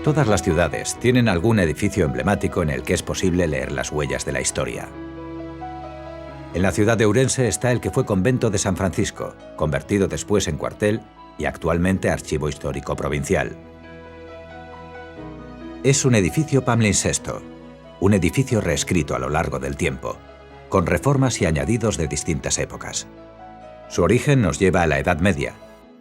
Todas las ciudades tienen algún edificio emblemático en el que es posible leer las huellas de la historia. En la ciudad de Ourense está el que fue convento de San Francisco, convertido después en cuartel y actualmente archivo histórico provincial. Es un edificio palimpsesto, un edificio reescrito a lo largo del tiempo, con reformas y añadidos de distintas épocas. Su origen nos lleva a la Edad Media,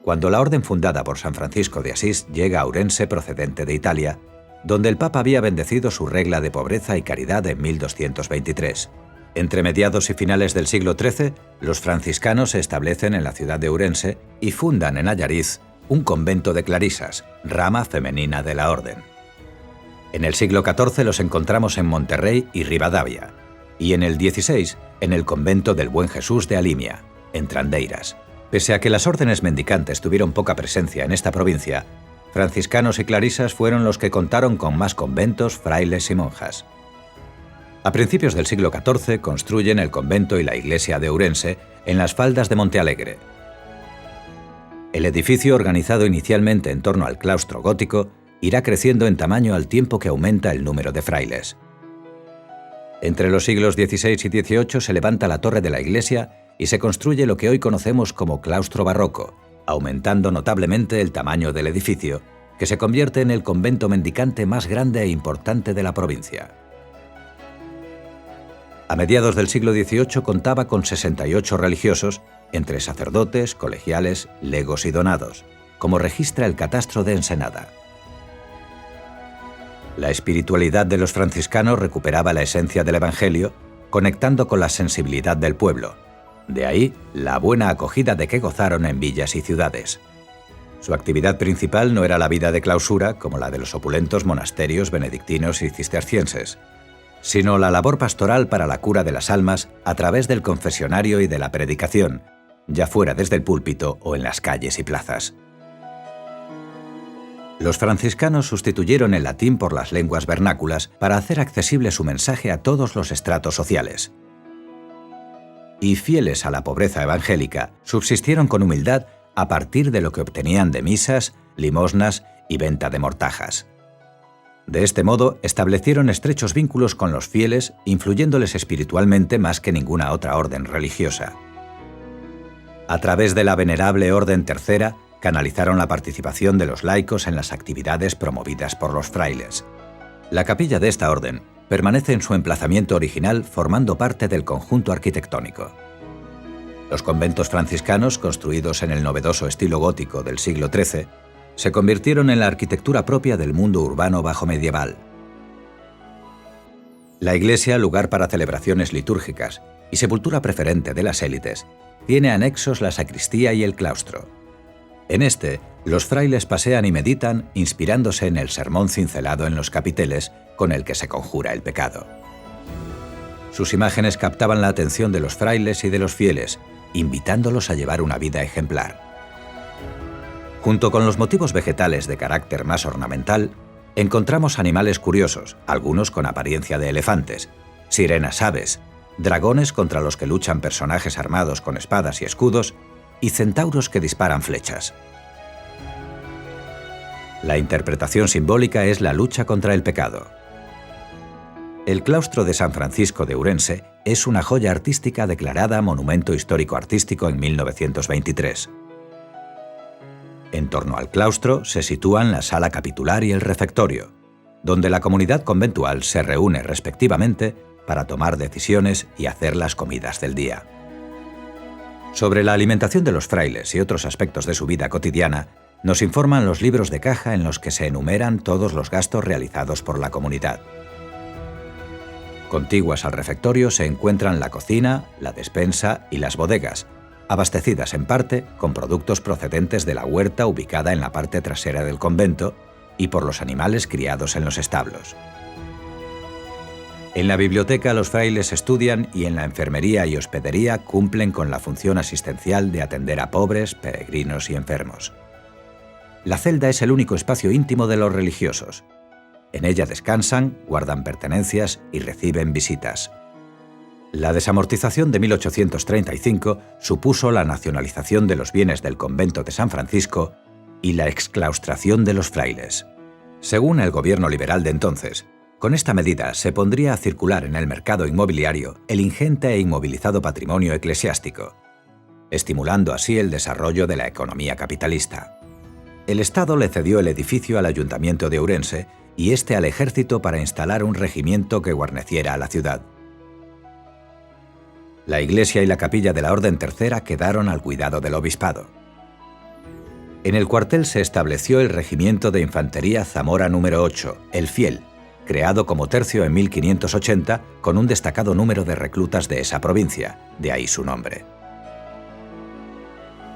cuando la orden fundada por San Francisco de Asís llega a Ourense procedente de Italia, donde el Papa había bendecido su regla de pobreza y caridad en 1223. Entre mediados y finales del siglo XIII, los franciscanos se establecen en la ciudad de Ourense y fundan en Allariz un convento de clarisas, rama femenina de la orden. En el siglo XIV los encontramos en Monterrey y Rivadavia, y en el XVI en el convento del Buen Jesús de Alimia, en Trandeiras. Pese a que las órdenes mendicantes tuvieron poca presencia en esta provincia, franciscanos y clarisas fueron los que contaron con más conventos, frailes y monjas. A principios del siglo XIV construyen el convento y la iglesia de Ourense en las faldas de Monte Alegre. El edificio, organizado inicialmente en torno al claustro gótico, irá creciendo en tamaño al tiempo que aumenta el número de frailes. Entre los siglos XVI y XVIII se levanta la torre de la iglesia y se construye lo que hoy conocemos como claustro barroco, aumentando notablemente el tamaño del edificio, que se convierte en el convento mendicante más grande e importante de la provincia. A mediados del siglo XVIII contaba con 68 religiosos, entre sacerdotes, colegiales, legos y donados, como registra el catastro de Ensenada. La espiritualidad de los franciscanos recuperaba la esencia del Evangelio, conectando con la sensibilidad del pueblo. De ahí la buena acogida de que gozaron en villas y ciudades. Su actividad principal no era la vida de clausura como la de los opulentos monasterios benedictinos y cistercienses, sino la labor pastoral para la cura de las almas a través del confesionario y de la predicación, ya fuera desde el púlpito o en las calles y plazas. Los franciscanos sustituyeron el latín por las lenguas vernáculas para hacer accesible su mensaje a todos los estratos sociales. Y fieles a la pobreza evangélica, subsistieron con humildad a partir de lo que obtenían de misas, limosnas y venta de mortajas. De este modo, establecieron estrechos vínculos con los fieles, influyéndoles espiritualmente más que ninguna otra orden religiosa. A través de la venerable Orden Tercera, canalizaron la participación de los laicos en las actividades promovidas por los frailes. La capilla de esta orden permanece en su emplazamiento original formando parte del conjunto arquitectónico. Los conventos franciscanos, construidos en el novedoso estilo gótico del siglo XIII, se convirtieron en la arquitectura propia del mundo urbano bajomedieval. La iglesia, lugar para celebraciones litúrgicas y sepultura preferente de las élites, tiene anexos la sacristía y el claustro. En este, los frailes pasean y meditan inspirándose en el sermón cincelado en los capiteles con el que se conjura el pecado. Sus imágenes captaban la atención de los frailes y de los fieles, invitándolos a llevar una vida ejemplar. Junto con los motivos vegetales de carácter más ornamental, encontramos animales curiosos, algunos con apariencia de elefantes, sirenas aves, dragones contra los que luchan personajes armados con espadas y escudos, y centauros que disparan flechas. La interpretación simbólica es la lucha contra el pecado. El claustro de San Francisco de Ourense es una joya artística declarada Monumento Histórico Artístico en 1923. En torno al claustro se sitúan la sala capitular y el refectorio, donde la comunidad conventual se reúne respectivamente para tomar decisiones y hacer las comidas del día. Sobre la alimentación de los frailes y otros aspectos de su vida cotidiana, nos informan los libros de caja en los que se enumeran todos los gastos realizados por la comunidad. Contiguas al refectorio se encuentran la cocina, la despensa y las bodegas, abastecidas en parte con productos procedentes de la huerta ubicada en la parte trasera del convento y por los animales criados en los establos. En la biblioteca los frailes estudian y en la enfermería y hospedería cumplen con la función asistencial de atender a pobres, peregrinos y enfermos. La celda es el único espacio íntimo de los religiosos. En ella descansan, guardan pertenencias y reciben visitas. La desamortización de 1835 supuso la nacionalización de los bienes del convento de San Francisco y la exclaustración de los frailes. Según el gobierno liberal de entonces, con esta medida se pondría a circular en el mercado inmobiliario el ingente e inmovilizado patrimonio eclesiástico, estimulando así el desarrollo de la economía capitalista. El Estado le cedió el edificio al Ayuntamiento de Ourense y este al Ejército para instalar un regimiento que guarneciera a la ciudad. La iglesia y la capilla de la Orden Tercera quedaron al cuidado del obispado. En el cuartel se estableció el Regimiento de Infantería Zamora número 8, El Fiel, creado como tercio en 1580 con un destacado número de reclutas de esa provincia, de ahí su nombre.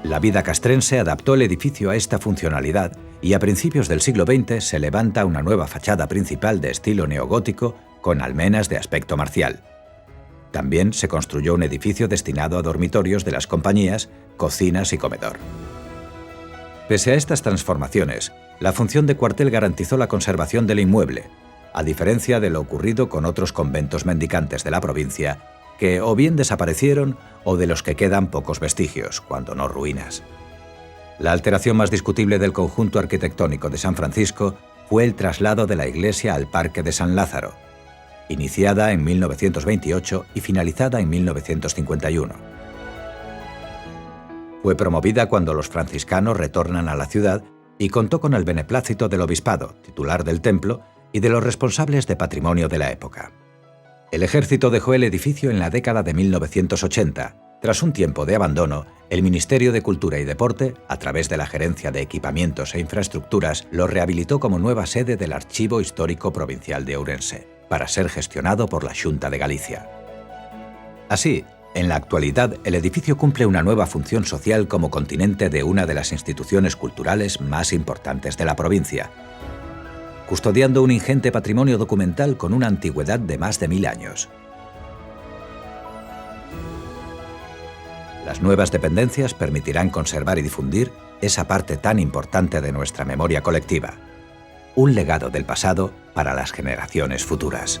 La vida castrense adaptó el edificio a esta funcionalidad y a principios del siglo XX se levanta una nueva fachada principal de estilo neogótico con almenas de aspecto marcial. También se construyó un edificio destinado a dormitorios de las compañías, cocinas y comedor. Pese a estas transformaciones, la función de cuartel garantizó la conservación del inmueble, a diferencia de lo ocurrido con otros conventos mendicantes de la provincia, que o bien desaparecieron o de los que quedan pocos vestigios, cuando no ruinas. La alteración más discutible del conjunto arquitectónico de San Francisco fue el traslado de la iglesia al Parque de San Lázaro, iniciada en 1928 y finalizada en 1951. Fue promovida cuando los franciscanos retornan a la ciudad y contó con el beneplácito del obispado, titular del templo, y de los responsables de patrimonio de la época. El Ejército dejó el edificio en la década de 1980. Tras un tiempo de abandono, el Ministerio de Cultura y Deporte, a través de la Gerencia de Equipamientos e Infraestructuras, lo rehabilitó como nueva sede del Archivo Histórico Provincial de Ourense, para ser gestionado por la Xunta de Galicia. Así, en la actualidad, el edificio cumple una nueva función social como continente de una de las instituciones culturales más importantes de la provincia, custodiando un ingente patrimonio documental con una antigüedad de más de 1000 años. Las nuevas dependencias permitirán conservar y difundir esa parte tan importante de nuestra memoria colectiva, un legado del pasado para las generaciones futuras.